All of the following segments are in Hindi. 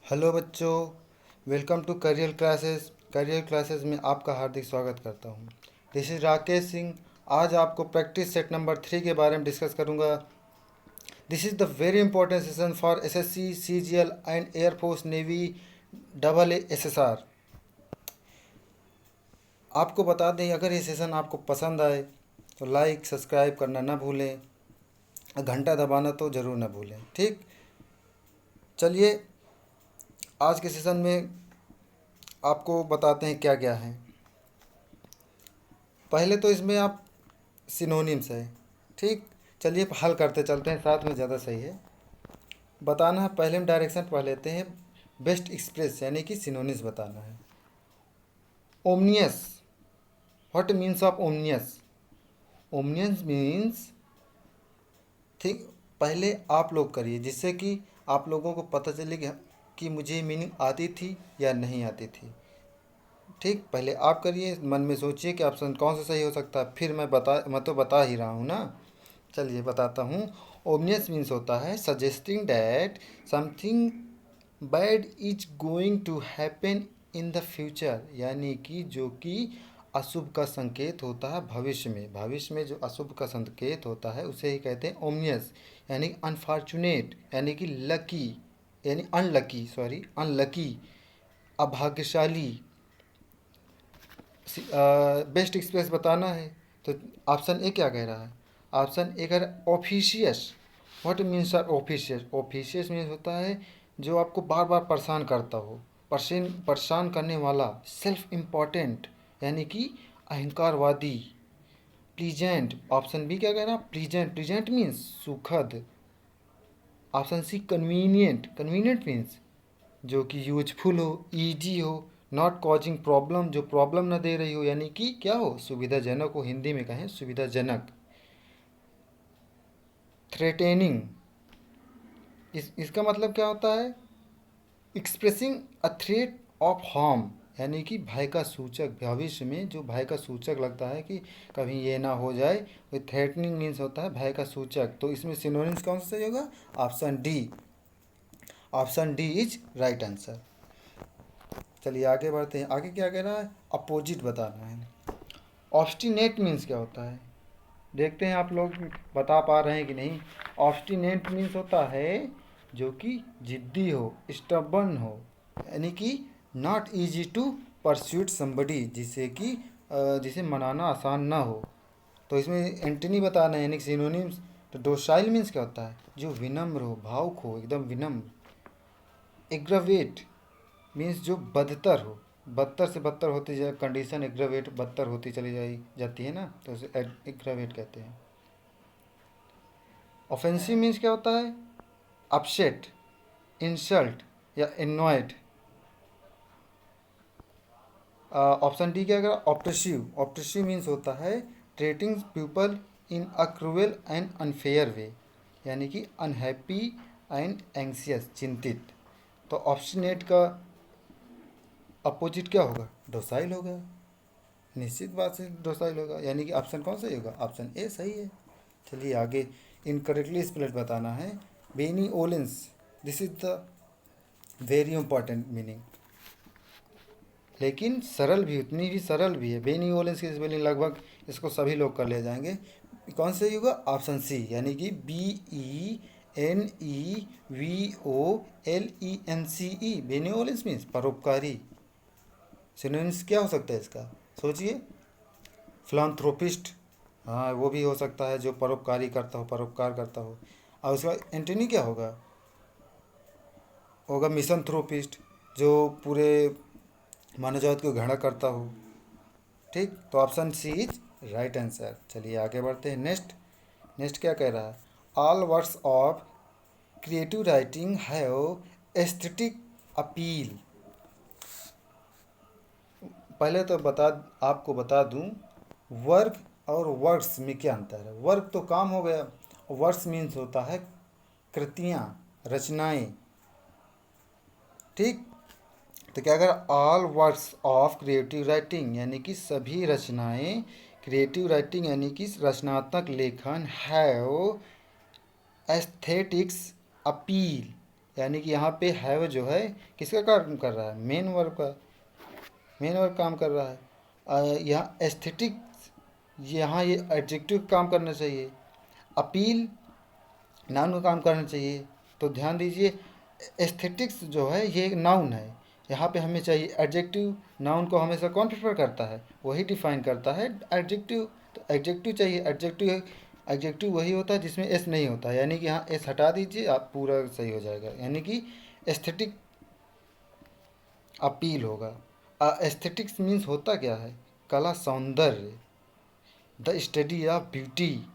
हेलो बच्चों, वेलकम टू करियर क्लासेस में आपका हार्दिक स्वागत करता हूं। This is Rakesh Singh. आज आपको प्रैक्टिस सेट नंबर 3 के बारे में डिस्कस करूंगा। This is the very important session for SSC, CGL and air force, navy, double SSR. आपको बता दें, अगर ये सेशन आपको पसंद आए तो लाइक सब्सक्राइब करना ना भूलें, घंटा दबाना तो ज़रूर ना भूलें। ठीक, चलिए आज के सेशन में आपको बताते हैं क्या क्या है। पहले तो इसमें आप सिनोनिम्स है। ठीक, चलिए हल करते चलते हैं, साथ में ज़्यादा सही है। बताना है, पहले हम डायरेक्शन पढ़ लेते हैं। बेस्ट एक्सप्रेस यानी कि सिनोनिम्स बताना है। ओमनियस, व्हाट मीन्स ऑफ ओमनियस? ओमनियस मीन्स, ठीक, पहले आप लोग करिए जिससे कि आप लोगों को पता चले कि मुझे मीनिंग आती थी या नहीं आती थी। ठीक, पहले आप करिए, मन में सोचिए कि ऑप्शन कौन सा सही हो सकता है, फिर मैं तो बता ही रहा हूँ ना। चलिए बताता हूँ। ओमनियस मीन्स होता है suggesting that something bad is going to happen in the future, यानी कि जो कि अशुभ का संकेत होता है भविष्य में जो अशुभ का संकेत होता है उसे ही कहते हैं ओमनियस। यानी अनफॉर्चुनेट, यानी कि लकी, यानी अनलकी, सॉरी अनलकी, अभाग्यशाली। बेस्ट एक्सप्रेस बताना है तो ऑप्शन ए क्या कह रहा है? ऑप्शन ए कह रहा है officious. What means are officious? Officious means होता है जो आपको बार बार परेशान करता हो, परेशान करने वाला, सेल्फ इम्पोर्टेंट, यानी कि अहंकारवादी। प्लीजेंट, ऑप्शन बी क्या कह रहा है? प्लीजेंट मीन्स सुखद। Option C convenient, convenient means जो कि यूजफुल हो, ईजी हो। नॉट कॉजिंग प्रॉब्लम, जो प्रॉब्लम ना दे रही हो, यानी कि क्या हो? सुविधाजनक हो, हिंदी में कहें सुविधाजनक। थ्रेटेनिंग, इसका मतलब क्या होता है? Expressing a threat of harm, यानी कि भय का सूचक, भविष्य में जो भय का सूचक लगता है कि कभी ये ना हो जाए, वो थ्रेटनिंग मीन्स होता है भय का सूचक। तो इसमें सिनोनिम्स कौन सा सही होगा? Option D. Option D is right answer. चलिए आगे बढ़ते हैं। आगे क्या कह रहा है? अपोजिट बताना है। ऑब्स्टिनेट मीन्स क्या होता है? देखते हैं आप लोग बता पा रहे हैं कि नहीं। ऑब्स्टिनेट मीन्स होता है जो कि जिद्दी हो, स्टबर्न हो, यानी कि not easy to pursuit somebody, जिसे मनाना आसान ना हो। तो इसमें एंटनी बताना है, यानी सिनोनिम्स। तो डोसाइल मीन्स क्या होता है? जो विनम्र हो, भावुक हो, एकदम विनम्र। एग्रावेट मीन्स जो बदतर हो, बदतर से बदतर होती जाए कंडीशन, एग्रावेट बदतर होती चली जाती है ना, तो उसे एग्रावेट कहते हैं। ऑफेंसिव मीन्स क्या होता है? अपसेट, इंसल्ट या एनॉयड। ऑप्शन डी क्या करेगा? ऑप्रेसिव। ऑप्रेसिव मीन्स होता है treating people in a cruel and unfair way, यानी कि अनहैप्पी एंड एंग्सियस, चिंतित। तो ऑब्स्टिनेट का अपोजिट क्या होगा? डोसाइल होगा। निश्चित बात से डोसाइल होगा, यानी कि ऑप्शन कौन सही होगा? ऑप्शन ए सही है। चलिए आगे, इनकरेक्टली स्पेल्ड बताना है। Benevolence, this is the very important meaning, लेकिन सरल भी, उतनी ही सरल भी है। बेनी ओलेंस की स्पेलिंग लगभग इसको सभी लोग कर ले जाएंगे। कौन सही होगा? ऑप्शन सी, यानी कि BENEVOLENCE। बेनिवोलेंस मीन्स परोपकारी। सिनोनिम्स क्या हो सकता है इसका? सोचिए। फिलांथ्रोपिस्ट, हाँ वो भी हो सकता है, जो परोपकारी करता हो, परोपकार करता हो। और उसका एंटोनी क्या होगा? होगा मिसनथ्रोपिस्ट, जो पूरे मानव जात को घृणा करता हो। ठीक, तो option C is right answer. चलिए आगे बढ़ते हैं। नेक्स्ट, नेक्स्ट क्या कह रहा है? All works of creative writing have aesthetic appeal. पहले तो आपको बता दूं, वर्क और वर्क्स में क्या अंतर है। वर्क तो काम हो गया, वर्क्स मीन्स होता है कृतियाँ, रचनाएं। ठीक, तो क्या अगर all works of creative writing, यानी कि सभी रचनाएं, क्रिएटिव राइटिंग यानी कि रचनात्मक लेखन, हैव एस्थेटिक्स अपील, यानी कि यहाँ पे हैव जो है किसका काम कर रहा है, मेन वर्ब का, मेन वर्ब काम कर रहा है। यहाँ एस्थेटिक, यहाँ ये एडजेक्टिव काम करना चाहिए। अपील नाउन का काम करना चाहिए। तो ध्यान दीजिए, एस्थेटिक्स जो है ये नाउन है, यहाँ पे हमें चाहिए एडजेक्टिव। नाउन को हमेशा कौन प्रेफर करता है, वही डिफाइन करता है एडजेक्टिव। तो एडजेक्टिव चाहिए, एडजेक्टिव, एडजेक्टिव वही होता है जिसमें एस नहीं होता है, यानी कि यहाँ एस हटा दीजिए, आप पूरा सही हो जाएगा। यानी कि एस्थेटिक अपील होगा। एस्थेटिक्स मीन्स होता क्या है, कला सौंदर्य, द स्टडी ऑफ ब्यूटी।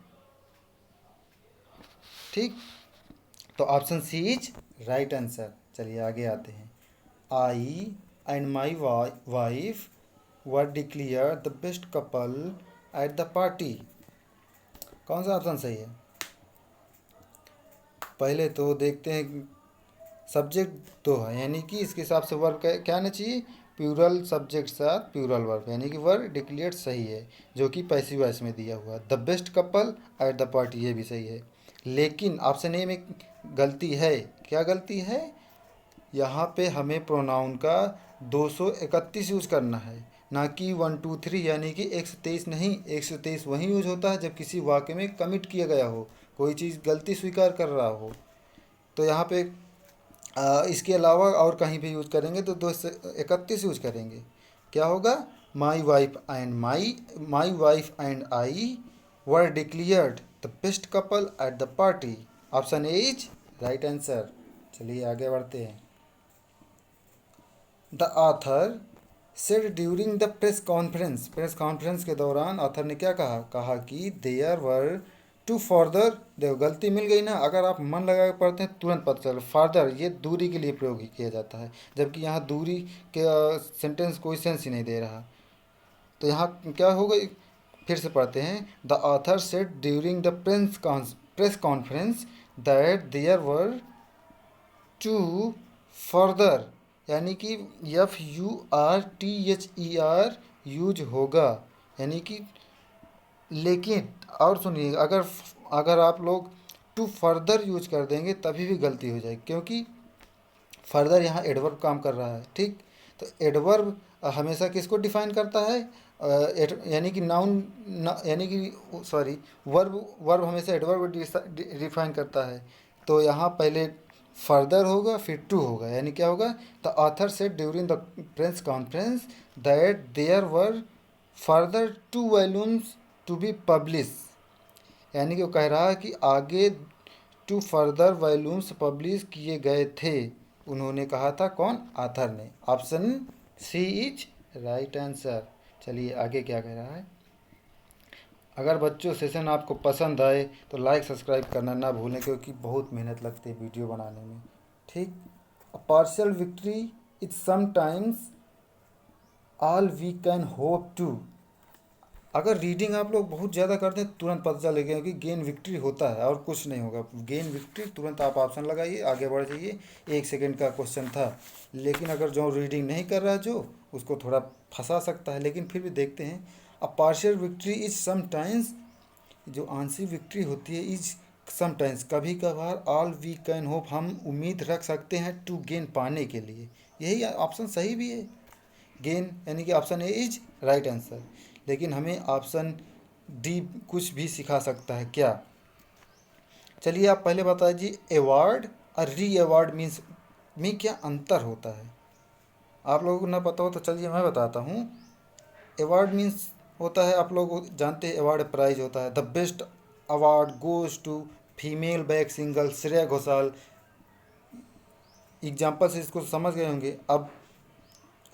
ठीक, तो option C is right answer. चलिए आगे आते हैं। I and my wife were declared the best couple at the party. कौन सा ऑप्शन सही है? पहले तो देखते हैं, सब्जेक्ट तो है, यानी कि इसके हिसाब से वर्ब क्या आना चाहिए, प्लूरल सब्जेक्ट साथ प्लूरल वर्ब, यानी कि वर्ब डिक्लेयर्ड सही है, जो कि पैसिव वॉइस में दिया हुआ है। The best couple at the party, ये भी सही है। लेकिन ऑप्शन ए में गलती है। क्या गलती है? यहाँ पे हमें प्रोनाउन का 231 यूज़ करना है, ना कि 1 2 3, यानी कि 123 नहीं। 123 वहीं यूज होता है जब किसी वाक्य में कमिट किया गया हो, कोई चीज़ गलती स्वीकार कर रहा हो। तो यहाँ पे इसके अलावा और कहीं भी यूज़ करेंगे तो 231 यूज़ करेंगे। क्या होगा? My wife and I were declared the best couple at the party. Option A is right answer. चलिए आगे बढ़ते हैं। The author said during the press conference के दौरान ऑथर ने क्या कहा? कहा कि देयर वर टू फर्दर, देखो गलती मिल गई ना, अगर आप मन लगा के पढ़ते हैं तुरंत पता चल। फार्दर ये दूरी के लिए प्रयोग किया जाता है, जबकि यहाँ दूरी के सेंटेंस कोई सेंस ही नहीं दे रहा। तो यहाँ क्या होगा, फिर से पढ़ते हैं। The author said during the press conference that there were two further, यानी कि FURTHER यूज होगा, यानी कि लेकिन। और सुनिए, अगर अगर आप लोग टू फर्दर यूज कर देंगे तभी भी गलती हो जाएगी, क्योंकि फर्दर यहाँ एडवर्ब काम कर रहा है। ठीक, तो एडवर्ब हमेशा किसको डिफाइन करता है, यानी कि नाउन, यानी कि सॉरी, वर्ब, वर्ब हमेशा एडवर्ब डिफाइन करता है। तो यहाँ पहले फर्दर होगा फिर टू होगा, यानी क्या होगा? The author said during the press conference that there were further 2 volumes to be publish, यानी कि वो कह रहा है कि आगे 2 फर्दर वॉल्यूम्स पब्लिश किए गए थे। उन्होंने कहा था, कौन? ऑथर ने। Option C is right answer. चलिए आगे क्या कह रहा है। अगर बच्चों सेशन आपको पसंद आए तो लाइक सब्सक्राइब करना ना भूलें, क्योंकि बहुत मेहनत लगती है वीडियो बनाने में। ठीक, a partial victory is sometimes all we can hope to. अगर रीडिंग आप लोग बहुत ज़्यादा करते हैं तुरंत पता चलेगा कि गेन विक्ट्री होता है और कुछ नहीं होगा। गेन विक्ट्री, तुरंत आप ऑप्शन लगाइए, आगे बढ़ जाइए। 1 सेकेंड का क्वेश्चन था, लेकिन अगर जो रीडिंग नहीं कर रहा है जो, उसको थोड़ा फंसा सकता है, लेकिन फिर भी देखते हैं। अ पार्शियल विक्ट्री इज समटाइम्स, जो आंशिक विक्ट्री होती है, इज समटाइम्स कभी कभार, ऑल वी कैन होप हम उम्मीद रख सकते हैं, टू गेन पाने के लिए। यही ऑप्शन सही भी है, गेन, यानी कि option A is right answer. लेकिन हमें ऑप्शन डी कुछ भी सिखा सकता है क्या? चलिए आप पहले बता दीजिए, अवार्ड और री अवार्ड मीन्स में क्या अंतर होता है? आप लोगों को ना पता हो तो चलिए मैं बताता हूँ। अवार्ड मीन्स होता है, आप लोग जानते हैं, अवार्ड प्राइज होता है। The best award goes to female back singer Shreya Ghoshal. Example से इसको समझ गए होंगे। अब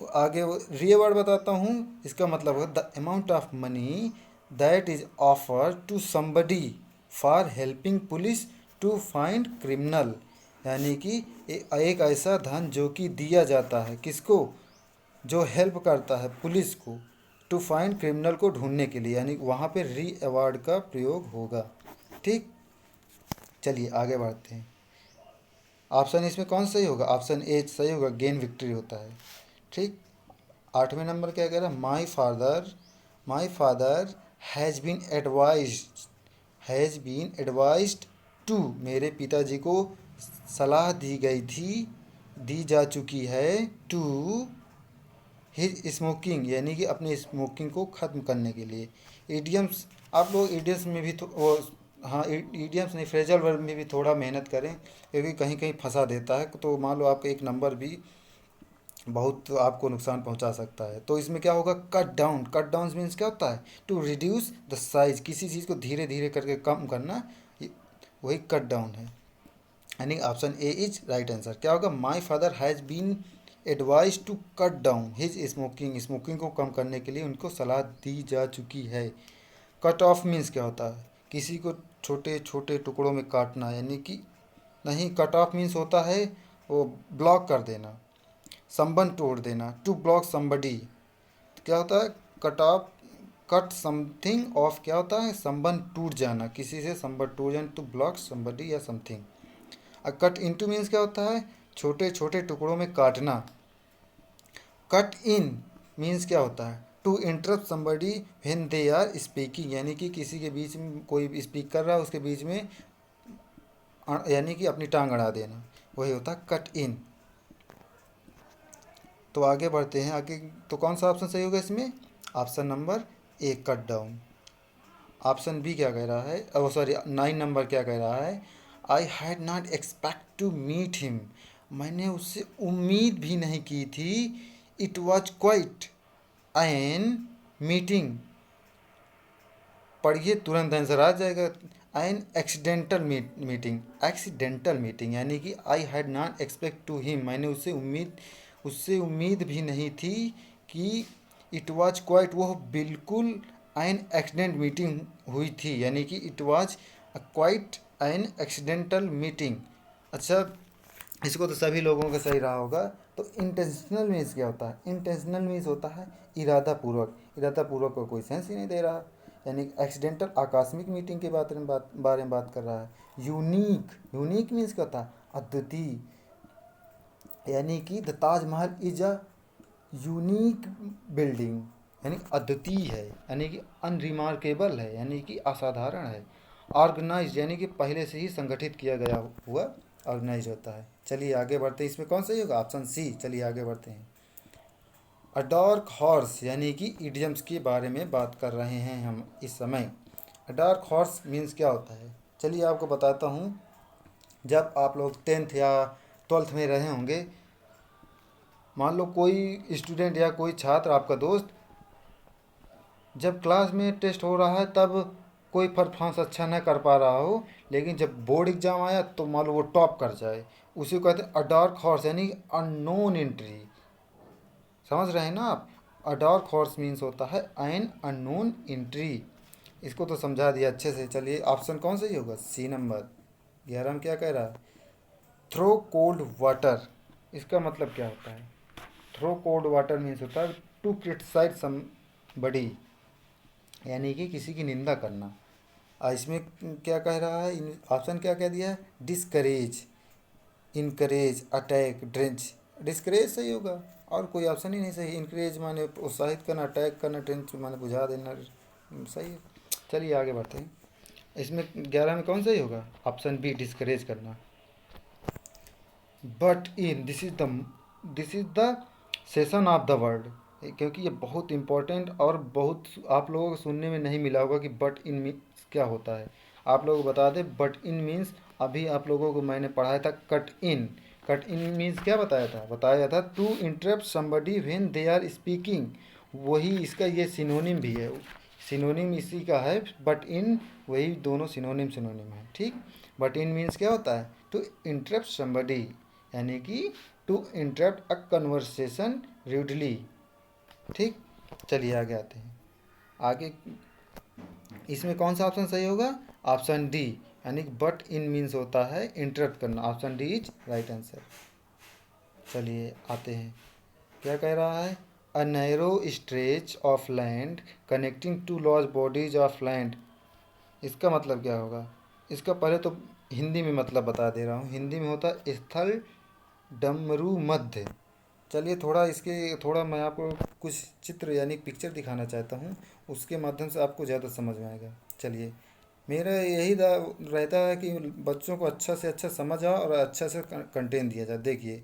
आगे री अवार्ड बताता हूँ। इसका मतलब है the amount of money that is offer to somebody for helping police to find criminal, यानी कि एक ऐसा धन जो कि दिया जाता है किसको? जो हेल्प करता है पुलिस को टू फाइंड क्रिमिनल को ढूंढने के लिए, यानी वहाँ पे री अवार्ड का प्रयोग होगा। ठीक, चलिए आगे बढ़ते हैं। ऑप्शन इसमें कौन सही होगा? ऑप्शन ए सही होगा, गेन विक्ट्री होता है। ठीक, 8वें नंबर क्या कह रहा है? My father has been advised to, मेरे पिताजी को सलाह दी गई थी, दी जा चुकी है टू हिज स्मोकिंग, यानी कि अपने स्मोकिंग को ख़त्म करने के लिए। ईडियम्स, आप लोग ईडियम्स में भी वो, हाँ ईडियम्स नहीं, फ्रेजल वर्ब में भी थोड़ा मेहनत करें, क्योंकि कहीं कहीं फंसा देता है, तो मान लो आपका एक नंबर भी बहुत आपको नुकसान पहुंचा सकता है। तो इसमें क्या होगा, cut down. Cut down means क्या होता है, टू रिड्यूस द साइज, किसी चीज़ को धीरे धीरे करके कम करना, वही कट डाउन है। यानी option A is right answer. क्या होगा, my father has been advise to cut down his smoking, smoking को कम करने के लिए उनको सलाह दी जा चुकी है। कट ऑफ मीन्स क्या होता है, किसी को छोटे छोटे टुकड़ों में काटना, यानी कि नहीं, कट ऑफ मीन्स होता है वो ब्लॉक कर देना, संबंध तोड़ देना, टू ब्लॉक समबडी। क्या होता है, cut off, cut something of क्या होता है, संबंध टूट जाना, किसी से संबंध टूट जाना, टू ब्लॉक समबडी या समथिंग। और कट इनटू मीन्स क्या होता है, छोटे छोटे टुकड़ों में काटना। कट इन मीन्स क्या होता है, to interrupt somebody when they are speaking, यानी कि किसी के बीच में कोई स्पीक कर रहा है, उसके बीच में यानी कि अपनी टांग अड़ा देना, वही होता है कट इन। तो आगे बढ़ते हैं आगे। तो कौन सा ऑप्शन सही होगा इसमें, option number A cut down. Option B क्या कह रहा है, ओ सॉरी 9 नंबर क्या कह रहा है, I had not expect to meet him, मैंने उससे उम्मीद भी नहीं की थी, it was quite an meeting, पढ़िए तुरंत आंसर आ जाएगा। An accidental meeting, accidental meeting, यानी कि I had not expect to him, मैंने उससे उम्मीद भी नहीं थी कि इट वाज क्वाइट, वह बिल्कुल एन एक्सीडेंट मीटिंग हुई थी, यानी कि it was quite an accidental meeting. अच्छा, इसको तो सभी लोगों का सही रहा होगा। तो इंटेंशनल मीन्स क्या होता है, इंटेंशनल मीन्स होता है इरादापूर्वक, इरादापूर्वक का कोई सेंस ही नहीं दे रहा, यानी एक्सीडेंटल आकस्मिक मीटिंग के बारे में बात कर रहा है। यूनिक, यूनिक मीन्स क्या होता है, अद्वितीय, यानी कि the Taj Mahal is a unique building, यानी अद्वितीय है, यानी कि अनरिमार्केबल है, यानी कि असाधारण है। ऑर्गेनाइज, यानी कि पहले से ही संगठित किया गया हुआ ऑर्गेनाइज होता है। चलिए आगे बढ़ते हैं, इसमें कौन सही होगा, ऑप्शन सी। चलिए आगे बढ़ते हैं। अ डार्क हॉर्स, यानी कि इडियम्स के बारे में बात कर रहे हैं हम इस समय। अ डार्क हॉर्स मीन्स क्या होता है, चलिए आपको बताता हूँ। जब आप लोग 10th या 12th में रहे होंगे, मान लो कोई स्टूडेंट या कोई छात्र, आपका दोस्त, जब क्लास में टेस्ट हो रहा है तब कोई परफॉर्मेंस अच्छा न कर पा रहा हो, लेकिन जब बोर्ड एग्जाम आया तो मान लो वो टॉप कर जाए, उसी को कहते हैं अ डार्क हॉर्स, यानी अननोन एंट्री। समझ रहे हैं ना आप, अ डार्क हॉर्स मीन्स होता है एन अननोन एंट्री। इसको तो समझा दिया अच्छे से। चलिए ऑप्शन कौन सही होगा, सी नंबर 11 में क्या कह रहा है, थ्रो कोल्ड वाटर। इसका मतलब क्या होता है, थ्रो कोल्ड वाटर मीन्स होता है टू क्रिटिसाइज समबडी, यानी कि किसी की निंदा करना। इसमें क्या कह रहा है, ऑप्शन क्या कह दिया है, discourage, encourage, attack, drench. Discourage सही होगा, और कोई ऑप्शन ही नहीं सही। इनकरेज माने उत्साहित करना, अटैक करना, ड्रेंच माने बुझा देना, सही है। चलिए आगे बढ़ते हैं। इसमें 11 में कौन सही होगा, ऑप्शन बी डिस्करेज करना। But in, this is the session of the word, क्योंकि ये बहुत इंपॉर्टेंट और बहुत आप लोगों को सुनने में नहीं मिला होगा कि बट इन मीन्स क्या होता है। आप लोगों को बता दें, बट इन मीन्स अभी आप लोगों को मैंने पढ़ाया था cut in. Cut in means क्या बताया था to interrupt somebody when they are speaking, वही इसका ये सिनोनिम भी है, सिनोनिम इसी का है बट इन, वही दोनों सिनोनिम है, ठीक। बट इन मीन्स क्या होता है, टू इंटरप्ट समबडी, यानी कि to interrupt a conversation rudely, ठीक। चलिए आगे आते हैं। आगे इसमें कौन सा ऑप्शन सही होगा, ऑप्शन डी, यानी कि बट इन मीन्स होता है इंटरप्ट करना, option D is right answer. चलिए आते हैं, क्या कह रहा है, a narrow stretch of land connecting two large bodies of land. इसका मतलब क्या होगा, इसका पहले तो हिंदी में मतलब बता दे रहा हूँ। हिंदी में होता है स्थल डमरू मध्य। चलिए थोड़ा मैं आपको कुछ चित्र यानी पिक्चर दिखाना चाहता हूँ, उसके माध्यम से आपको ज़्यादा समझ में आएगा। चलिए मेरा यही रहता है कि बच्चों को अच्छा से अच्छा समझ आ और अच्छा से कंटेंट दिया जाए। देखिए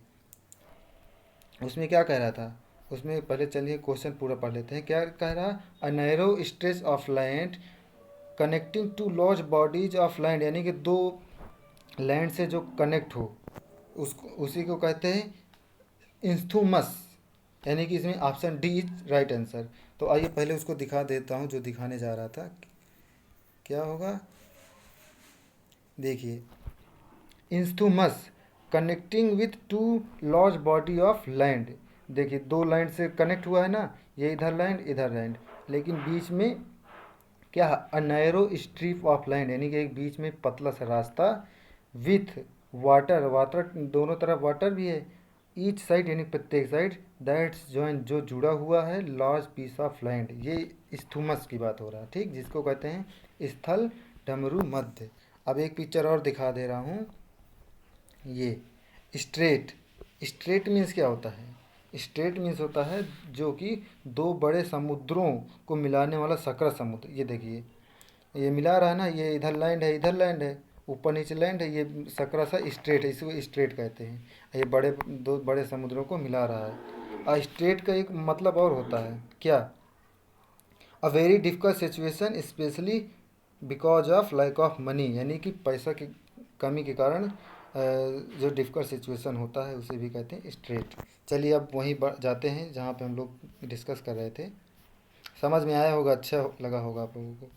उसमें क्या कह रहा था, उसमें पहले चलिए क्वेश्चन पूरा पढ़ लेते हैं। क्या कह रहा, a narrow stretch of land connecting two large bodies of land, यानी कि दो लैंड से जो कनेक्ट हो उसको, उसी को कहते हैं इंस्थुमस। यानी कि इसमें option D is right answer. तो आइए पहले उसको दिखा देता हूँ जो दिखाने जा रहा था। क्या होगा, देखिए isthmus connecting with two large body of land. देखिए दो लैंड से कनेक्ट हुआ है ना, ये इधर लैंड, लेकिन बीच में क्या, a narrow strip of land, यानी कि एक बीच में पतला सा रास्ता, विथ वाटर, वाटर दोनों तरफ वाटर भी है, ईच साइड यानी प्रत्येक साइड, दैट्स जॉइन जो जुड़ा हुआ है, लार्ज पीस ऑफ लैंड, ये स्थुमस की बात हो रहा है, ठीक, जिसको कहते हैं स्थल डमरू मध्य। अब एक पिक्चर और दिखा दे रहा हूँ, ये स्ट्रेट। स्ट्रेट मीन्स क्या होता है, स्ट्रेट मीन्स होता है जो कि दो बड़े समुद्रों को मिलाने वाला सकरा समुद्र। ये देखिए ये मिला रहा है ना, ये इधर लैंड है इधर लैंड है, ऊपर नीचे लैंड है, ये सकरा सा स्ट्रेट है, इसको स्ट्रेट कहते हैं। ये बड़े दो बड़े समुद्रों को मिला रहा है। और स्ट्रेट का एक मतलब और होता है क्या, a very difficult situation specially because of lack of money, यानी कि पैसा की कमी के कारण जो डिफ़िकल्ट सिचुएशन होता है उसे भी कहते हैं स्ट्रेट। चलिए अब वहीं जाते हैं जहाँ पे हम लोग डिस्कस कर रहे थे। समझ में आया होगा, अच्छा लगा होगा आप लोगों को।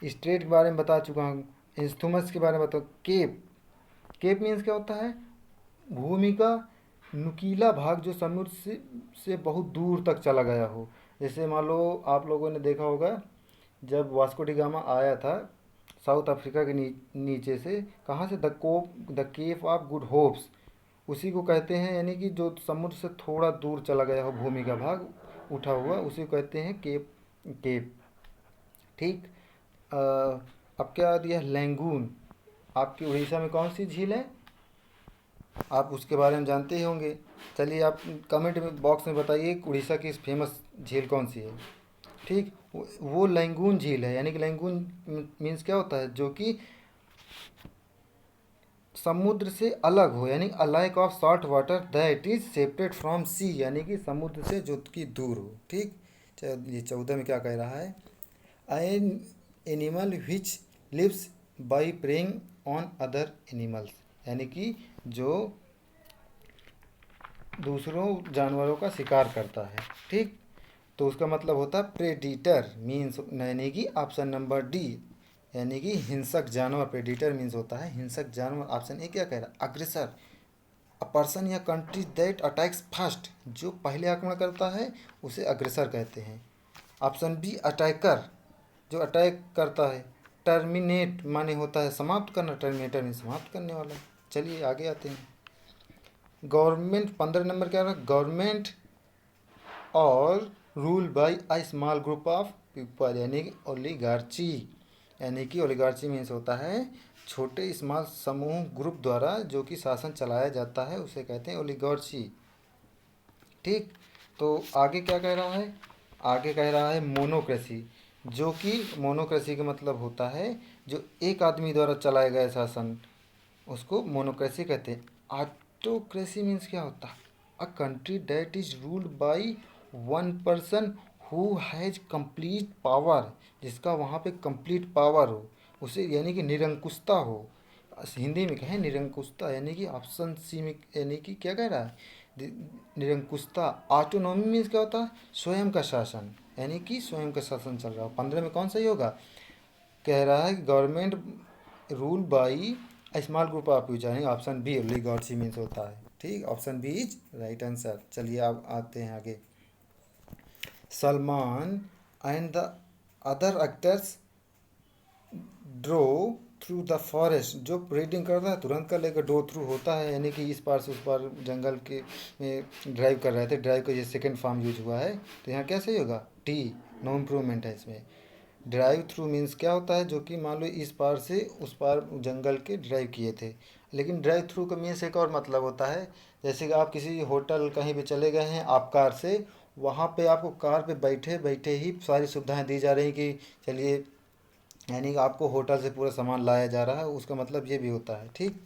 स्ट्रेट के बारे में बता चुका हूँ, इंस्थुमस के बारे में बताओ। केप, केप मीन्स क्या होता है, भूमि का नुकीला भाग जो समुद्र से बहुत दूर तक चला गया हो। जैसे मान लो आप लोगों ने देखा होगा जब वास्को डी गामा आया था साउथ अफ्रीका के नीचे से, कहाँ से, the cave of good hopes, उसी को कहते हैं, यानी कि जो समुद्र से थोड़ा दूर चला गया हो भूमि का भाग उठा हुआ, उसी को कहते हैं केप, केप, ठीक। अ, अब क्या दिया, लैंगून। आपकी उड़ीसा में कौन सी झील है, आप उसके बारे में जानते ही होंगे। चलिए आप कमेंट में बॉक्स में बताइए उड़ीसा की फेमस झील कौन सी है, ठीक। वो लैंगून झील है, यानी कि लैंगून मीन्स क्या होता है, जो कि समुद्र से अलग हो, यानी a lake of salt water that is separate from sea, यानी कि समुद्र से जो कि दूर हो, ठीक। ये 14 में क्या कह रहा है, an animal which lives by preying on other animals, यानी कि जो दूसरों जानवरों का शिकार करता है, ठीक। तो उसका मतलब होता है प्रेडिटर मीन्स, यानी कि ऑप्शन नंबर डी, यानी कि हिंसक जानवर। प्रेडिटर मीन्स होता है हिंसक जानवर। ऑप्शन ए क्या कह रहा है, अग्रेसर, अ पर्सन या कंट्री दैट अटैक्स फर्स्ट, जो पहले आक्रमण करता है उसे अग्रेसर कहते हैं। ऑप्शन बी अटैकर, जो अटैक करता है। टर्मिनेट माने होता है समाप्त करना, टर्मिनेटर में समाप्त करने वाला। चलिए आगे आते हैं। गवर्नमेंट 15 नंबर क्या रहा, गवर्नमेंट और rule by a small group of people, यानी कि ओलिगार्ची, यानी कि ओलिगार्ची मीन्स होता है छोटे स्मॉल समूह ग्रुप द्वारा जो कि शासन चलाया जाता है उसे कहते हैं ओलिगार्ची, ठीक। तो आगे क्या कह रहा है, आगे कह रहा है मोनोक्रेसी, जो कि मोनोक्रेसी का मतलब होता है जो एक आदमी द्वारा चलाया गया शासन, उसको मोनोक्रेसी कहते हैं। ऑटोक्रेसी मीन्स क्या होता है, a country that is ruled by one person who has complete power, जिसका वहाँ पे कंप्लीट पावर हो, उसे यानी कि निरंकुशता हो। हिंदी में कहें निरंकुशता, यानी कि ऑप्शन सी में, यानी कि क्या कह रहा है, निरंकुशता। ऑटोनॉमी मीन्स क्या होता है, स्वयं का शासन, यानी कि स्वयं का शासन चल रहा हो। 15 में कौन सही होगा, कह रहा है government rule by small group of people, यानी ऑप्शन बी ओलिगार्ची मीन्स होता है, ठीक। Option B is right answer. चलिए आप आते हैं आगे। Salman and the other actors drove through the forest, जो रीडिंग करता है तुरंत कर लेकर, ड्रो थ्रू होता है यानी कि इस पार से उस पार जंगल के में ड्राइव कर रहे थे, ड्राइव का ये सेकंड फॉर्म यूज हुआ है, तो यहाँ क्या सही होगा, टी, नो इम्प्रूवमेंट है इसमें। ड्राइव थ्रू मीन्स क्या होता है, जो कि मान लो इस पार से उस पार जंगल के ड्राइव किए थे। लेकिन ड्राइव थ्रू का मीन्स एक और मतलब होता है, जैसे कि आप किसी होटल कहीं पे चले गए हैं आप कार से, वहाँ पे आपको कार पे बैठे बैठे ही सारी सुविधाएं दी जा रही कि चलिए यानी कि आपको होटल से पूरा सामान लाया जा रहा है, उसका मतलब ये भी होता है। ठीक,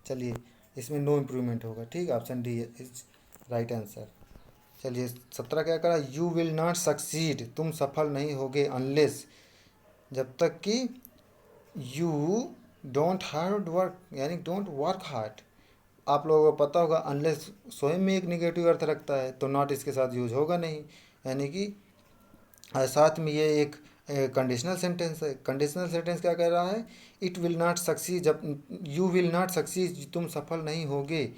चलिए इसमें नो इम्प्रूवमेंट होगा। ठीक, option D is right answer. चलिए 17 क्या करा, यू विल नॉट सक्सीड, तुम सफल नहीं होगे, अनलेस, जब तक कि यू डोंट हार्ड वर्क, यानी डोंट वर्क हार्ड। आप लोगों को पता होगा अनलेस स्वयं में एक निगेटिव अर्थ रखता है, तो नॉट इसके साथ यूज होगा नहीं। यानी कि साथ में ये एक कंडीशनल सेंटेंस है। कंडीशनल सेंटेंस क्या कह रहा है, इट विल नॉट सक्सीड, जब यू विल नॉट सक्सीड, तुम सफल नहीं होगे,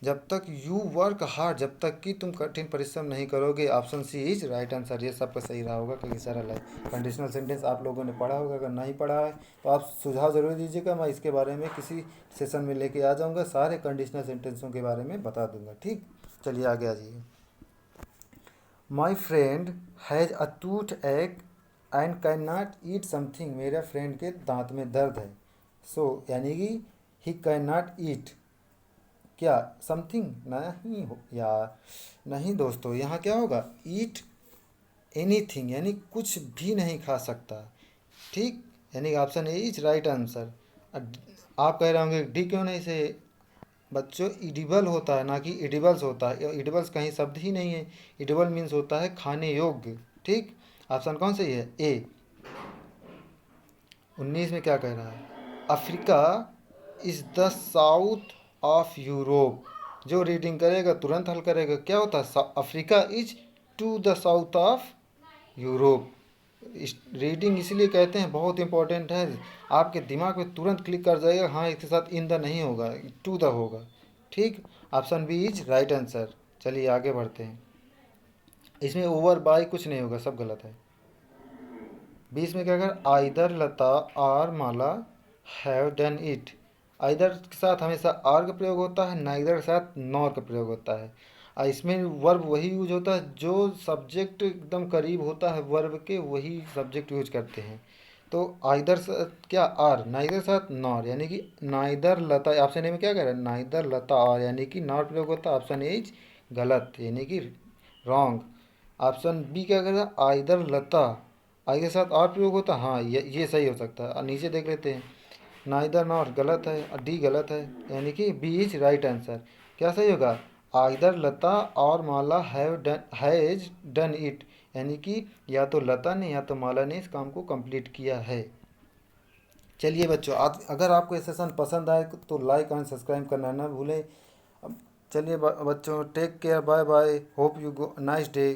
जब तक यू वर्क हार्ड, जब तक कि तुम कठिन परिश्रम नहीं करोगे। Option C is right answer. ये सबका सही रहा होगा क्योंकि सरल है। कंडीशनल सेंटेंस आप लोगों ने पढ़ा होगा, अगर नहीं पढ़ा है तो आप सुझाव ज़रूर दीजिएगा, मैं इसके बारे में किसी सेशन में लेके आ जाऊँगा, सारे कंडीशनल सेंटेंसों के बारे में बता दूंगा। ठीक, चलिए आगे आ जाइए। My friend has a toothache and can not eat something, मेरे फ्रेंड के दांत में दर्द है। सो यानी कि ही कैन नॉट ईट क्या, समथिंग, नहीं हो यार, नहीं दोस्तों, यहाँ क्या होगा, ईट एनीथिंग, यानी कुछ भी नहीं खा सकता। ठीक, यानी option A is right answer. आप कह रहे होंगे डी क्यों नहीं से, बच्चों इडिबल होता है ना कि इडिबल्स होता है, इडिबल्स कहीं शब्द ही नहीं है। इडिबल मीन्स होता है खाने योग्य। ठीक, ऑप्शन कौन सही है, ए। 19 में क्या कह रहा है, Africa is the south of Europe, जो रीडिंग करेगा तुरंत हल करेगा, क्या होता है, Africa is to the south of Europe. Reading इसलिए कहते हैं, बहुत इंपॉर्टेंट है, आपके दिमाग में तुरंत क्लिक कर जाएगा। हाँ, इसके साथ इन द नहीं होगा, टू द होगा। ठीक, option B is right answer. चलिए आगे बढ़ते हैं। इसमें ओवर बाय कुछ नहीं होगा, सब गलत है। 20 में क्या कर, आइदर लता और माला हैव डन इट। आइदर के साथ हमेशा आर का प्रयोग होता है, नाइदर के साथ नॉर का प्रयोग होता है। और इसमें वर्ब वही यूज होता है जो सब्जेक्ट एकदम करीब होता है वर्ब के, वही सब्जेक्ट यूज करते हैं। तो आइदर क्या आर, नाइदर के साथ नॉर, यानी कि नाइदर लता। ऑप्शन ए में क्या कह रहा है, नाइदर लता और, यानी कि नॉर प्रयोग होता है। ऑप्शन ए इज गलत, यानी कि रॉन्ग। ऑप्शन बी क्या कर रहा है, आइदर लता, आई के साथ और प्रयोग होता है, हाँ ये सही हो सकता है। और नीचे देख लेते हैं, नाइदर नॉर गलत है और डी गलत है, यानी कि बी इज राइट आंसर। क्या सही होगा, आइदर लता और माला हैज डन इट, यानी कि या तो लता ने या तो माला ने इस काम को कंप्लीट किया है। चलिए बच्चों, अगर आपको ये सेशन पसंद आए तो लाइक एंड सब्सक्राइब करना ना भूलें। चलिए बच्चों, take care, bye bye, hope you go nice day.